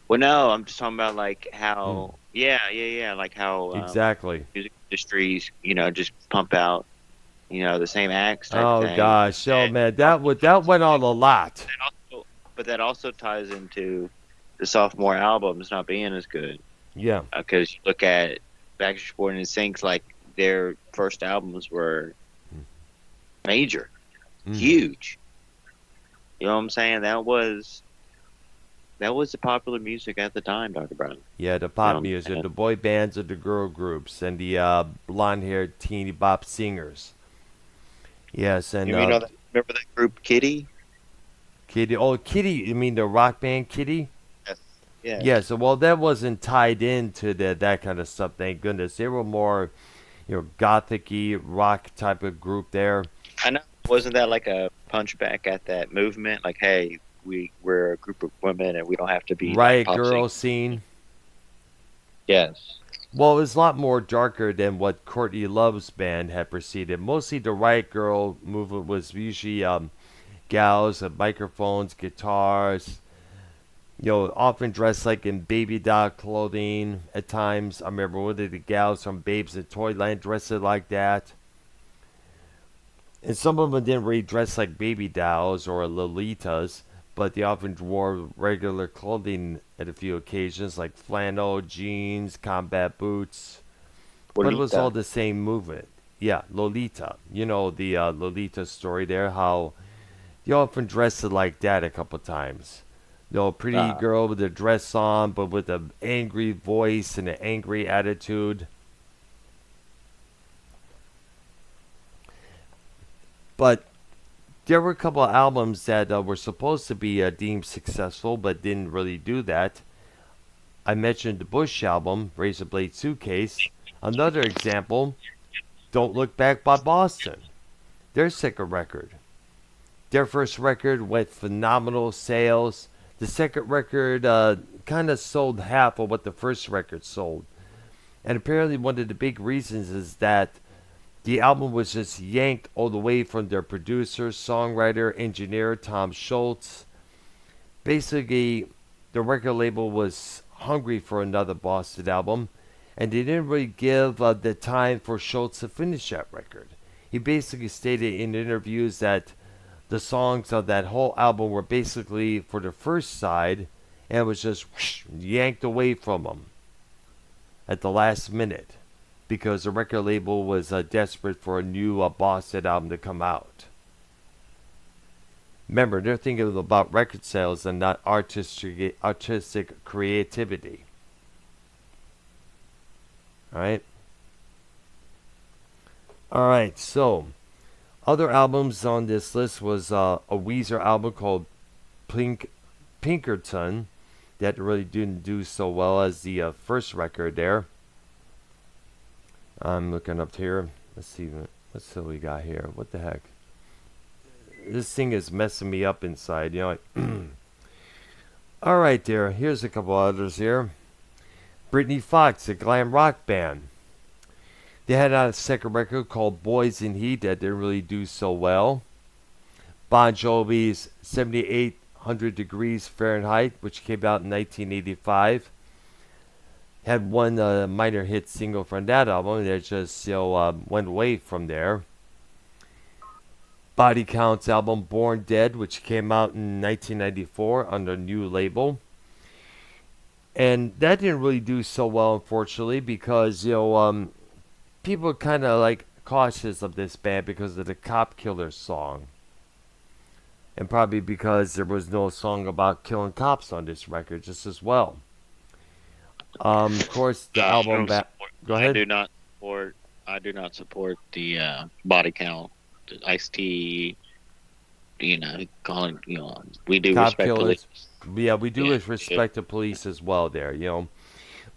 Well, no, I'm just talking about like Mm. how, yeah, like how Exactly. music industries, just pump out, the same acts type Oh thing. gosh, oh man, that went on a lot. But that also ties into the sophomore albums not being as good. Yeah. Because you look at Backstreet Boys and Sync, like their first albums were major, Mm. huge. You know what I'm saying? That was the popular music at the time, Dr. Brown. Yeah, the pop Yeah. music, the boy bands and the girl groups, and the blonde-haired teeny bop singers. Yes, and You know remember that group Kitty? Kitty. Oh, Kitty. You mean the rock band Kitty? Yes. Yeah. Yeah. So well, that wasn't tied into that kind of stuff. Thank goodness. They were more, gothic-y rock type of group there. I know. Wasn't that like a punchback at that movement? Like, hey, we're a group of women and we don't have to be Riot like pop Girl singers. scene. Yes. Well, it was a lot more darker than what Courtney Love's band had preceded. Mostly the Riot Girl movement was usually gals with microphones, guitars, often dressed like in baby doll clothing at times. I remember one of the gals from Babes in Toyland dressed like that. And some of them didn't really dress like baby dolls or Lolitas, but they often wore regular clothing at a few occasions, like flannel, jeans, combat boots. But it was all the same movement. Yeah, Lolita. You know the Lolita story there, how they often dressed it like that a couple times. Pretty girl with a dress on, but with an angry voice and an angry attitude. But there were a couple of albums that were supposed to be deemed successful, but didn't really do that. I mentioned the Bush album, Razor Blade Suitcase. Another example, Don't Look Back by Boston. Their second record. Their first record went phenomenal sales. The second record kind of sold half of what the first record sold. And apparently one of the big reasons is that the album was just yanked all the way from their producer, songwriter, engineer, Tom Schultz. Basically, the record label was hungry for another Boston album, and they didn't really give the time for Schultz to finish that record. He basically stated in interviews that the songs of that whole album were basically for the first side, and it was just yanked away from him at the last minute because the record label was desperate for a new Boston album to come out. Remember, they're thinking about record sales and not artistic creativity. Alright? Alright, so other albums on this list was a Weezer album called Pinkerton that really didn't do so well as the first record there. I'm looking up here. Let's see what we got here. What the heck? This thing is messing me up inside. All right, there. Here's a couple others here. Britney Fox, a glam rock band. They had a second record called Boys in Heat that didn't really do so well. Bon Jovi's 7800 Degrees Fahrenheit, which came out in 1985. Had one minor hit single from that album that just went away from there. Body Count's album Born Dead, which came out in 1994 under a new label. And that didn't really do so well, unfortunately, because people are kind of like cautious of this band because of the Cop Killer song. And probably because there was no song about killing cops on this record, just as well. Of course, the I album don't back. support. Go I ahead. do not support. I do not support the body count. Ice T. Calling. We do Cop respect killers. police. Yeah, we do Yeah. respect the police as well there, you know.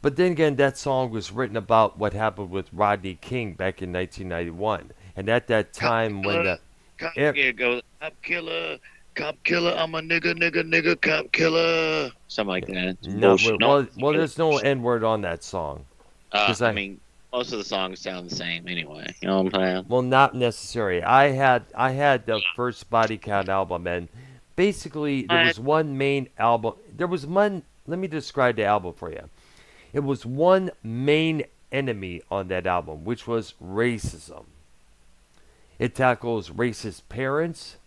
But then again, that song was written about what happened with Rodney King back in 1991. And at that Cop time when killer. the... air- Yeah, go cop killer. Cop killer. I'm a nigga, nigga, nigga. Cop killer. Something like that. Some no, bullshit. No. well, there's no N-word on that song. Because I mean, most of the songs sound the same anyway. You know what I'm saying? well, not necessary. I had the first Body Count album, and basically there I, was one main album. There was one. Let me describe the album for you. It was one main enemy on that album, which was racism. It tackles racist parents.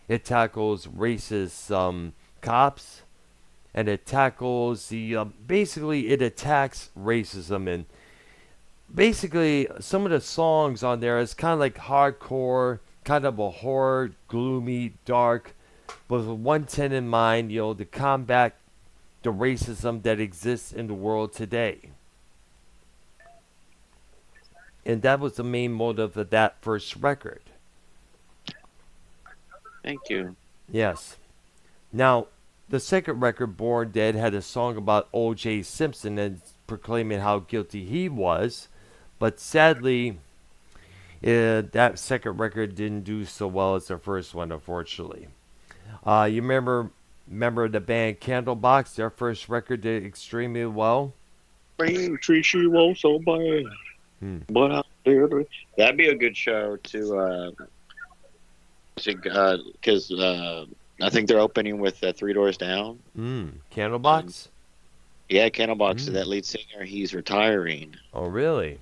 It tackles racist cops, and it tackles the basically it attacks racism, and basically some of the songs on there is kind of like hardcore, kind of a horror, gloomy, dark, but with one thing in mind, you know, to combat the racism that exists in the world today. And that was the main motive of that first record. thank you. Yes. Now, the second record, Born Dead, had a song about O.J. Simpson and proclaiming how guilty he was. But sadly, that second record didn't do so well as the first one, unfortunately. You remember the band Candlebox? Their first record did extremely well. Bring treat she won't so bad. Hmm. But I did. That'd be a good show because I think they're opening with Three Doors Down. Candlebox? Yeah, Candlebox, Mm. that lead singer, he's retiring. Oh, really?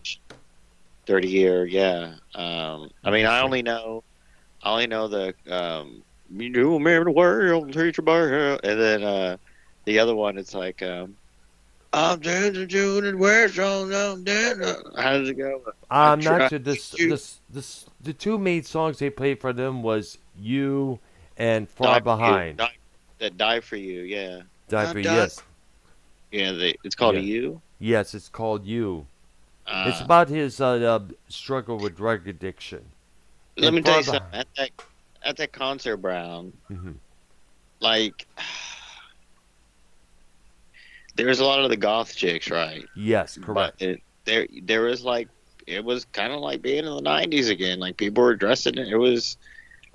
30-year, yeah. I mean, I Interesting. only know the you do remember the world, treat your bird, and then the other one, it's like I'm dead to June and where's all I'm dead. How does it go? I I'm not try sure. you The two main songs they played for them was "You" and die "Far for you, Behind." die for you, yeah. I Diaper, die. yes, Yeah, it's called yeah, You. yes. It's called "You." It's Uh, about his struggle with drug addiction. Let And me tell "Far you Behind." something. At that concert, Brown, Hmm. like there's a lot of the goth chicks, right? Yes, But correct. there was like it was kind of like being in the '90s again. Like people were dressing. It was.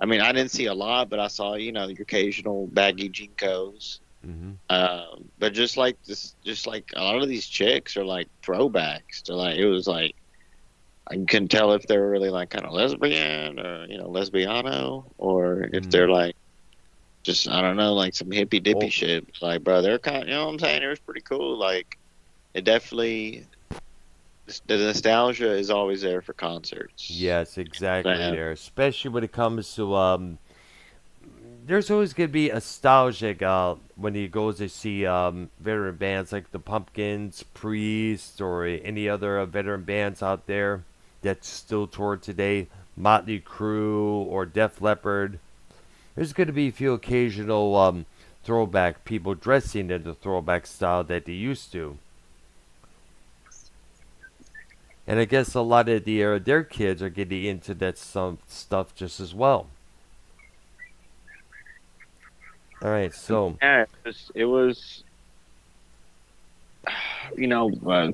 I mean, I didn't see a lot, but I saw your occasional baggy JNCOs. Hmm. But just like a lot of these chicks are like throwbacks. To like it was like I couldn't tell if they were really like kind of lesbian or lesbiano, or if Hmm. they're like just I don't know, like some hippy dippy Oh, shit. Like, bro, they're kind of, you know what I'm saying? It was pretty cool. Like, it definitely the nostalgia is always there for concerts. yes, exactly. Man, There, especially when it comes to there's always gonna be nostalgic when he goes to see veteran bands like the Pumpkins, Priest, or any other veteran bands out there that still tour today, Motley Crue or Def Leppard. There's gonna be a few occasional throwback people dressing in the throwback style that they used to, and I guess a lot of their kids are getting into that some stuff just as well. All right, so yeah, it was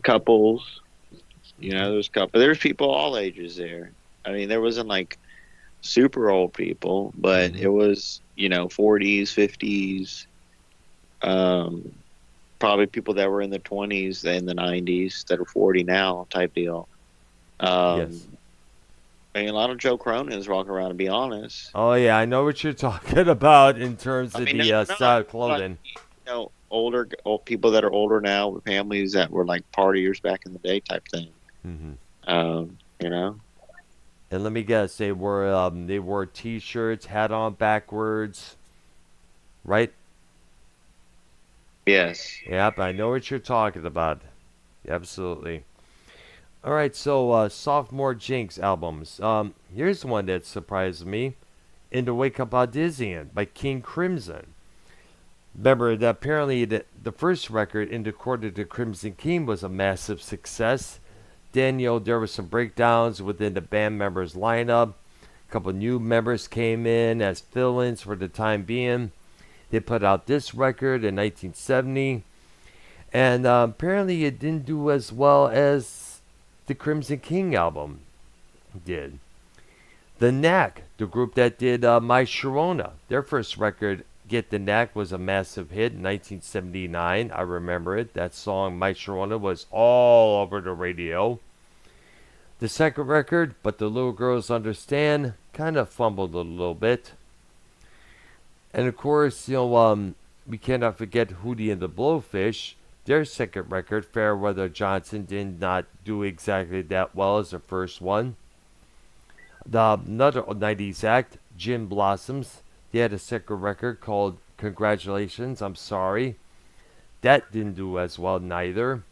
couples. There's people all ages there. I mean, there wasn't like super old people, but mhm. it was 40s, 50s, um, probably people that were in the 20s in the 90s that are 40 now type deal. Yes. Um, I mean, a lot of Joe Cronins walking around. To be honest, Oh yeah, I know what you're talking about in terms I of mean, no, the no, style of like clothing. older old people that are older now with families that were like partiers back in the day type thing. Hmm. You know, And let me guess, they wore t-shirts, hat on backwards, right? yes. Yep, I know what you're talking about. Absolutely. All right, so Sophomore Jinx albums. Here's one that surprised me. In the Wake Up Audition by King Crimson. Remember that apparently the first record, In the Court of the Crimson King, was a massive success. Then, there were some breakdowns within the band members' lineup. A couple new members came in as fill-ins for the time being. They put out this record in 1970, and apparently it didn't do as well as the Crimson King album did. The Knack, the group that did My Sharona, their first record, Get the Knack, was a massive hit in 1979. I remember it. That song, My Sharona, was all over the radio. The second record, But the Little Girls Understand, kind of fumbled a little bit. And of course, we cannot forget Hootie and the Blowfish. Their second record, Fairweather Johnson, did not do exactly that well as the first one. Another 90s act, Gin Blossoms. They had a second record called Congratulations, I'm Sorry. That didn't do as well neither.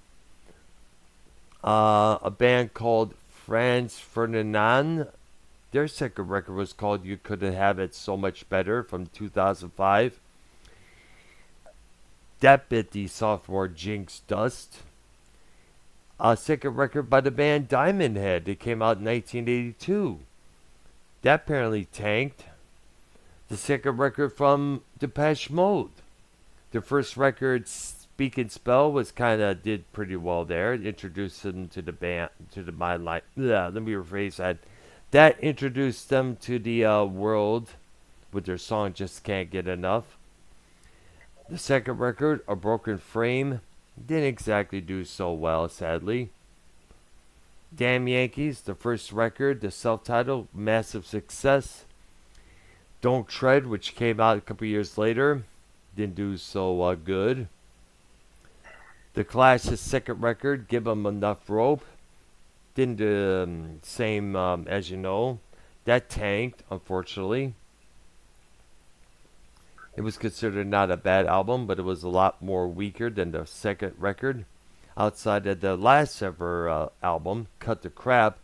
A band called Franz Ferdinand. Their second record was called You Couldn't Have It So Much Better from 2005. That bit the Sophomore Jinx dust. A second record by the band Diamond Head. It came out in 1982. That apparently tanked. The second record from Depeche Mode. The first record, Speak and Spell, was did pretty well there. It introduced them to the band, to the mind life. Let me rephrase that. That introduced them to the world with their song Just Can't Get Enough. The second record, A Broken Frame, didn't exactly do so well, sadly. Damn Yankees, the first record, the self-titled, massive success. Don't Tread, which came out a couple years later, didn't do so good. The Clash's second record, Give 'Em Enough Rope, didn't do same as you know. That tanked, unfortunately. It was considered not a bad album, but it was a lot more weaker than the second record. Outside of the last ever album, Cut the Crap.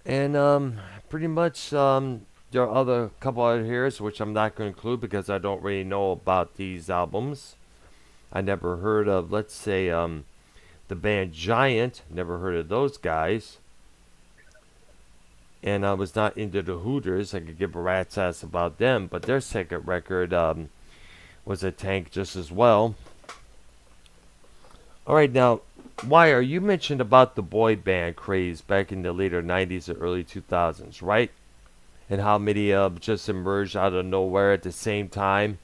And pretty much there are other couple other here, which I'm not going to include because I don't really know about these albums. I never heard of, let's say, the band Giant. Never heard of those guys. And I was not into the Hooters. I could give a rat's ass about them. But their second record was a tank just as well. Alright, now, Wire, you mentioned about the boy band craze back in the later 90s or early 2000s, right? And how many just emerged out of nowhere at the same time.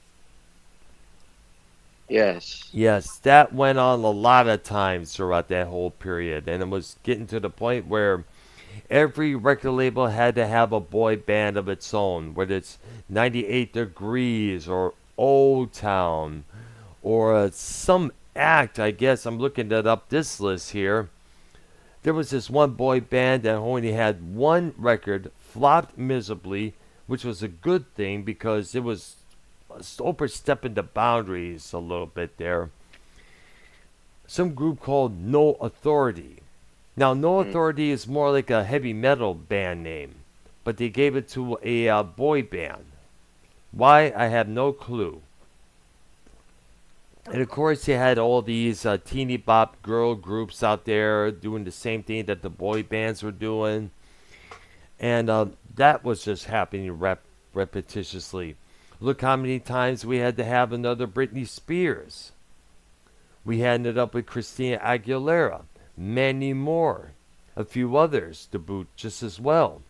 Yes. Yes, that went on a lot of times throughout that whole period. And it was getting to the point where every record label had to have a boy band of its own, whether it's 98 Degrees or Old Town or some act, I guess. I'm looking at up this list here. There was this one boy band that only had one record, flopped miserably, which was a good thing because it was overstepping the boundaries a little bit there. Some group called No Authority. Now, No Authority is more like a heavy metal band name, but they gave it to a boy band. Why? I have no clue. And of course, you had all these teeny bop girl groups out there doing the same thing that the boy bands were doing. And that was just happening repetitiously. Look how many times we had to have another Britney Spears. We ended up with Christina Aguilera, Mandy Moore, a few others to boot just as well.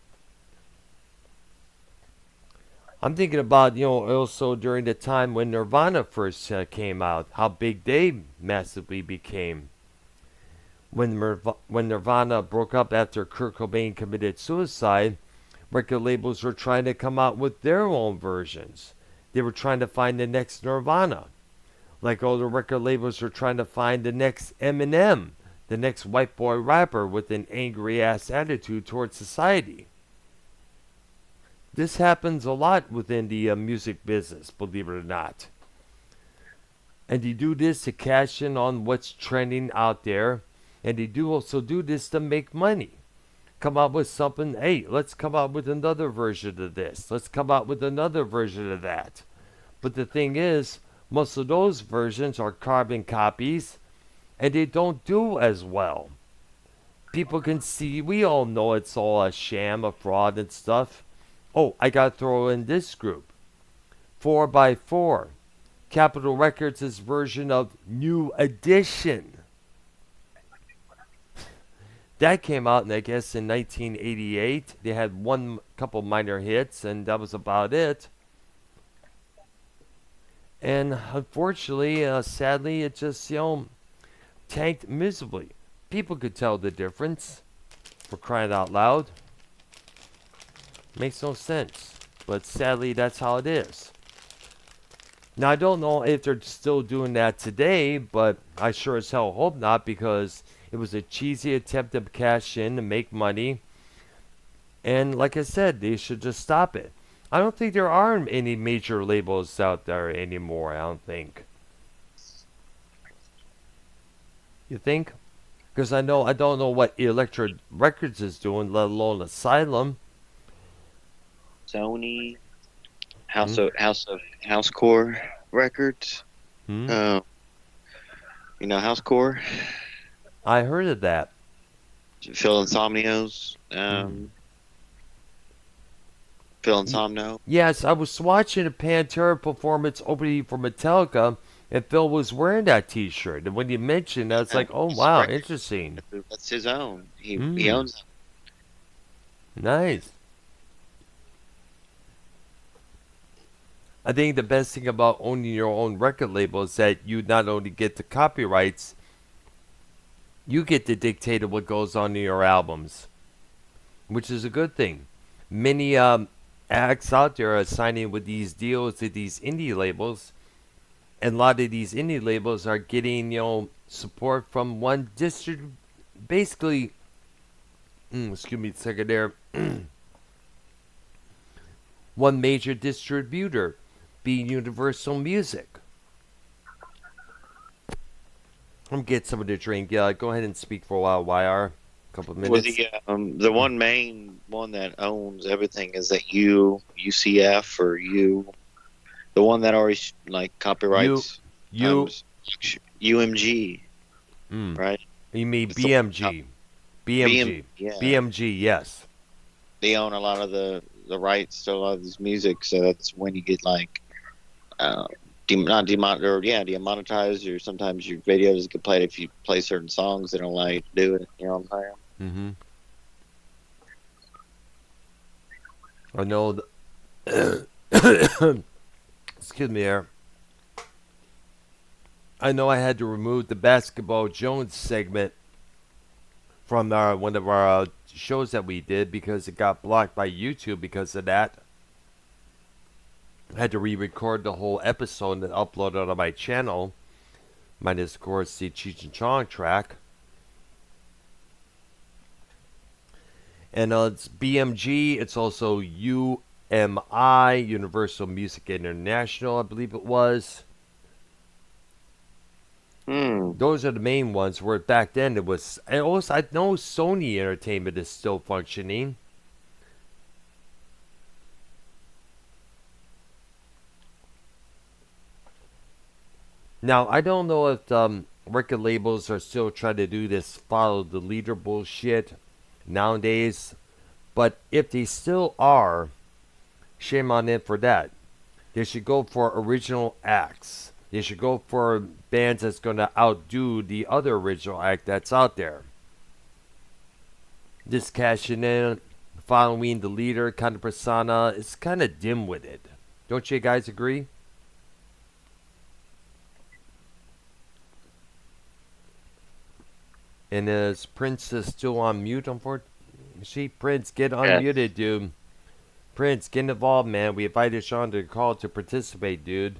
I'm thinking about, also during the time when Nirvana first came out, how big they massively became. When Nirvana broke up after Kurt Cobain committed suicide, record labels were trying to come out with their own versions. They were trying to find the next Nirvana. Like all the record labels were trying to find the next Eminem, the next white boy rapper with an angry ass attitude towards society. This happens a lot within the music business, believe it or not. And you do this to cash in on what's trending out there. And they do also do this to make money. Come out with something, hey, let's come out with another version of this. Let's come out with another version of that. But the thing is, most of those versions are carbon copies and they don't do as well. People can see, we all know it's all a sham, a fraud and stuff. Oh, I gotta throw in this group 4 by 4 Capitol Records' version of New Edition. That came out, I guess, in 1988. They had one couple minor hits, and that was about it. And unfortunately, sadly, it just, tanked miserably. People could tell the difference, for crying out loud. Makes no sense. But sadly, that's how it is. Now, I don't know if they're still doing that today, but I sure as hell hope not, because it was a cheesy attempt to cash in to make money. And like I said, they should just stop it. I don't think there are any major labels out there anymore, I don't think. You think? Because I don't know what Electra Records is doing, let alone Asylum. Sony, Housecore Records. Hmm? Housecore. I heard of that. Phil Insomnios. Phil Insomno. Yes, I was watching a Pantera performance opening for Metallica, and Phil was wearing that T-shirt. And when you mentioned that, it's like, oh wow, interesting. That's his own. He Mm. owns it. Nice. I think the best thing about owning your own record label is that you not only get the copyrights, you get to dictate what goes on in your albums, which is a good thing. Many acts out there are signing with these deals to these indie labels, and a lot of these indie labels are getting, support from one basically, excuse me a second there, one major distributor, being Universal Music. I'm getting something to drink. Yeah, go ahead and speak for a while, YR. A couple of minutes. The one main one that owns everything is that UCF or the one that always copyrights UMG, right? You mean BMG? BMG. BMG, yes. They own a lot of the rights to a lot of this music, so that's when you get demonetized, or sometimes your videos get played if you play certain songs they don't allow you to do it. You know what I'm saying? I know. Excuse me, there. I know I had to remove the Basketball Jones segment from one of our shows that we did because it got blocked by YouTube because of that. I had to re-record the whole episode and upload it on my channel, minus of course the Cheech and Chong track. And it's BMG. It's also UMI, Universal Music International, I believe it was. Those are the main ones. Where back then it was. And also, I know Sony Entertainment is still functioning. Now, I don't know if record labels are still trying to do this follow the leader bullshit nowadays, but if they still are, shame on them for that. They should go for original acts. They should go for bands that's going to outdo the other original act that's out there. Just cashing in, following the leader kind of persona, it's kind of dim-witted. Don't you guys agree? And is Prince still on mute, unfortunately? Prince, get unmuted, dude. Prince, get involved, man. We invited Sean to the call to participate, dude.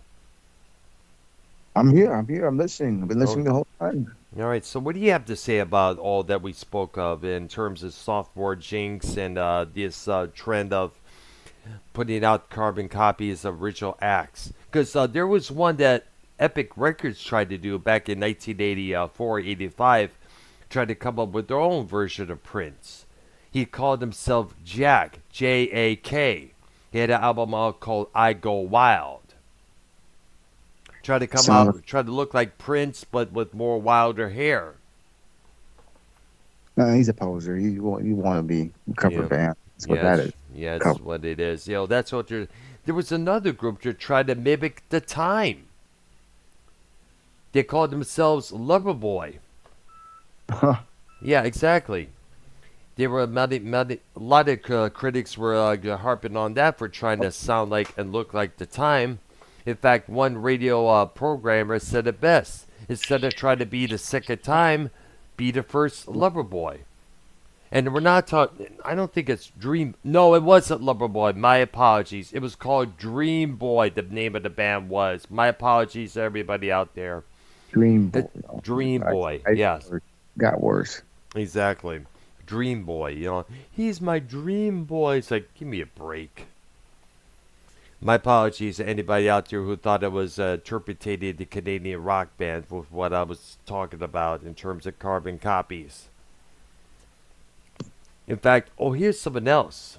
I'm here. I'm listening. I've been listening the whole time. All right, so what do you have to say about all that we spoke of in terms of Sophomore Jinx and this trend of putting out carbon copies of original acts? Because there was one that Epic Records tried to do back in 1984, 85, tried to come up with their own version of Prince. He called himself Jack, J-A-K. He had an album out called I Go Wild. Tried to come Sound. out, tried to look like Prince, but with more wilder hair. No, he's a poser. You want to be cover Yeah. band. That's what that Yes, is. yeah, that's Cover. what it is. That's what you're. There was another group that tried to mimic the time. They called themselves Loverboy. Yeah, exactly. They were a lot of critics were harping on that for trying to sound like and look like the time. In fact, one radio programmer said it best. Instead of trying to be the second time, be the first Loverboy. And we're not talking. I don't think it's Dream. No, it wasn't Loverboy. My apologies. It was called Dream Boy. The name of the band was. My apologies to everybody out there. Dream Boy. Dream Boy. I Yes, got worse. exactly. Dream Boy. He's my dream boy. It's like, give me a break. My apologies to anybody out there who thought it was interpreting the Canadian rock band with what I was talking about in terms of carbon copies. In fact, here's something else.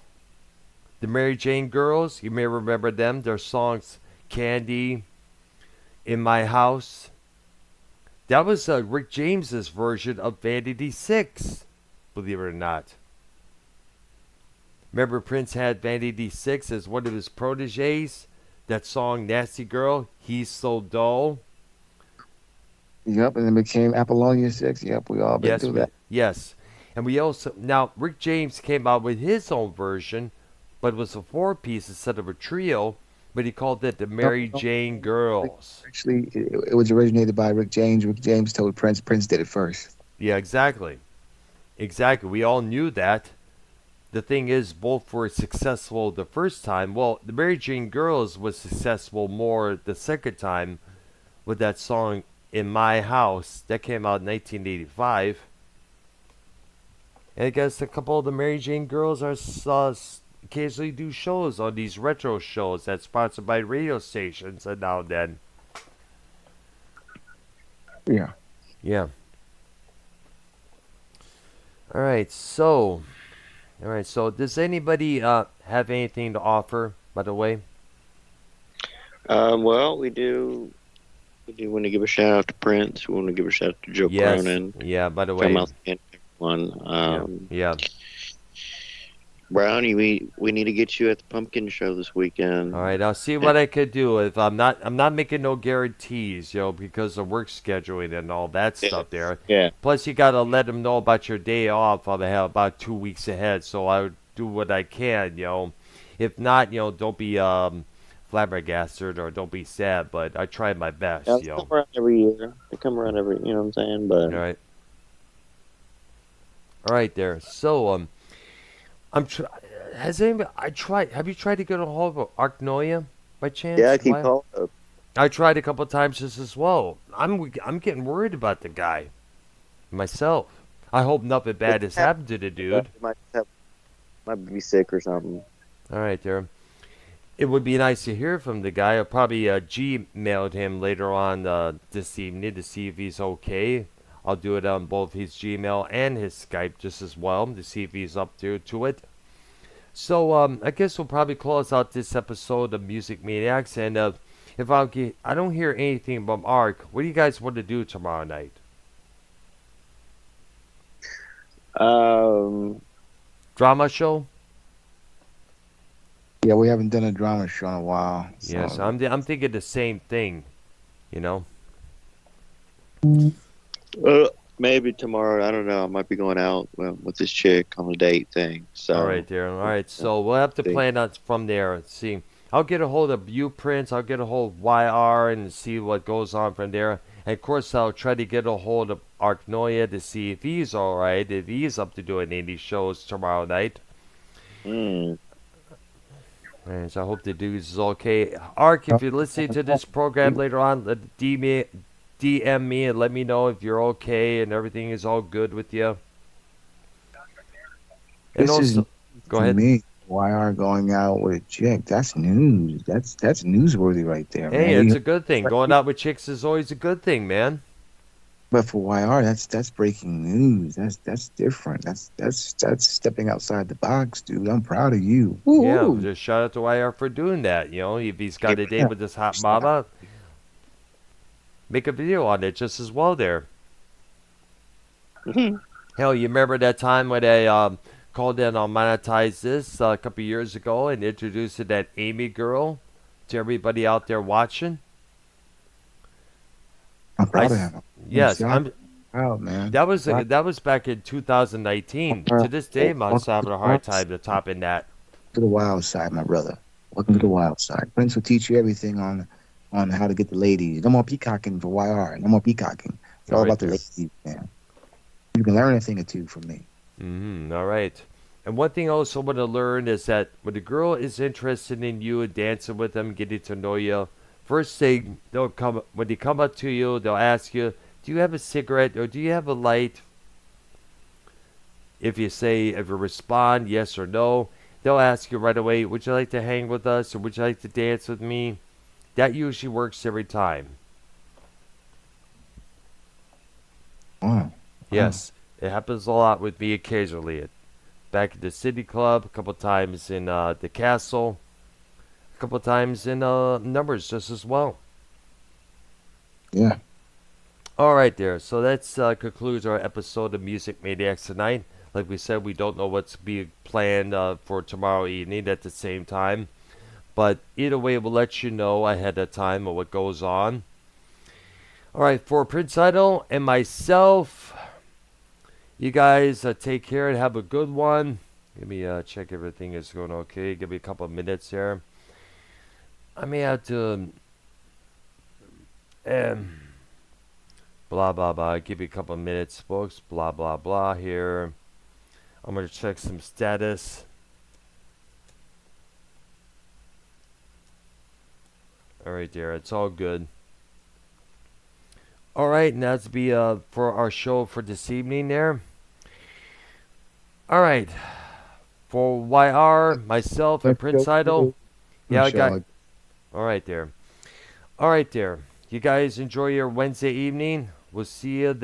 The Mary Jane Girls, you may remember them. Their songs Candy, In My House. That was Rick James's version of Vanity 6, believe it or not. Remember Prince had Vanity 6 as one of his proteges? That song Nasty Girl, He's So Dull. Yep, and it became Apollonia 6. Yep, we all been through that. Yes. And we also, now Rick James came out with his own version, but it was a four-piece instead of a trio, but he called it the Mary Jane Girls. Actually, it was originated by Rick James. Rick James told Prince. Prince did it first. Yeah, exactly. Exactly. We all knew that. The thing is, both were successful the first time. Well, the Mary Jane Girls was successful more the second time with that song In My House. That came out in 1985. And I guess a couple of the Mary Jane Girls are occasionally do shows on these retro shows that's sponsored by radio stations and now and then. Yeah. Yeah. All right, so does anybody have anything to offer, by the way? Well, we do want to give a shout out to Prince. We want to give a shout out to Joe Yes. Cronin. Yeah, by the way. One. Yeah. Brownie, we need to get you at the Pumpkin Show this weekend. All right, I'll see what I could do. If I'm not making no guarantees, because of work scheduling and all that stuff there. Yeah. Plus, you gotta let them know about your day off. I'll have about 2 weeks ahead, so I would do what I can. If not, don't be flabbergasted or don't be sad. But I try my best. They come around every year. They come around every, you know what I'm saying? But All right. All right, there. So has anybody? Have you tried to get a hold of Arknoia by chance? yeah, I keep calling up. I tried a couple of times just as well. I'm getting worried about the guy myself. I hope nothing bad has happened to the dude. Might be sick or something. All right, there. It would be nice to hear from the guy. I'll probably Gmailed him later on this evening to see if he's okay. I'll do it on both his Gmail and his Skype just as well to see if he's up to it. So I guess we'll probably close out this episode of Music Maniacs. And if I don't hear anything from Ark, what do you guys want to do tomorrow night? Drama show? Yeah, we haven't done a drama show in a while. So. Yes, I'm thinking the same thing. Maybe tomorrow. I don't know. I might be going out with this chick on a date thing. So All right, there. All right, so we'll have to plan out from there. Let's see. I'll get a hold of you, Prince. I'll get a hold of YR and see what goes on from there. And of course, I'll try to get a hold of Arknoia to see if he's all right, if he's up to doing any shows tomorrow night. And so I hope the dude is okay. Ark, if you're listening to this program later on, DM me and let me know if you're okay and everything is all good with you. And This also, is go ahead. Me. YR going out with a chick. That's news. That's newsworthy right there, Hey, man. it's a good thing. Going out with chicks is always a good thing, man. But for YR, that's breaking news. That's different. That's stepping outside the box, dude. I'm proud of you. Yeah, Woo! just shout out to YR for doing that. You know, if he's got a date Yeah. with this hot mama, make a video on it just as well there. Hell, you remember that time when I called in on Monetize This a couple years ago and introduced that Amy girl to everybody out there watching? I'm I proud of him. yes, See, I'm I'm. proud, man. That was back in 2019. To this day, I'm Welcome still to having a hard time to topping that. the wild side, my brother. Welcome to the Mm, wild side. Prince will teach you everything on how to get the ladies. No more peacocking for YR. No more peacocking. It's all all right about the there. ladies, man. You can learn a thing or two from me. All right. And one thing I also want to learn is that when a girl is interested in you and dancing with them, getting to know you, first thing they'll come when they come up to you, they'll ask you, "Do you have a cigarette or do you have a light?" If you respond yes or no, they'll ask you right away, "Would you like to hang with us or would you like to dance with me?" That usually works every time. Wow. Wow. Yes, it happens a lot with me occasionally. Back at the city club, a couple times in the castle, a couple times in numbers just as well. Yeah. All right, there. So that concludes our episode of Music Maniacs tonight. Like we said, we don't know what's being planned for tomorrow evening at the same time. But either way, we'll let you know ahead of time of what goes on. All right, for Prince Idol and myself, you guys take care and have a good one. Let me check everything is going okay. Give me a couple of minutes here. I may have to um, blah blah blah. Give me a couple of minutes, folks. Blah blah blah here. I'm gonna check some status. All right, there. It's all good. All right, and that's be for our show for this evening there. All right, for YR, myself, and Let's Prince go Idol. to Yeah, the I got. show. All right, there. All right, there. You guys enjoy your Wednesday evening. We'll see you then.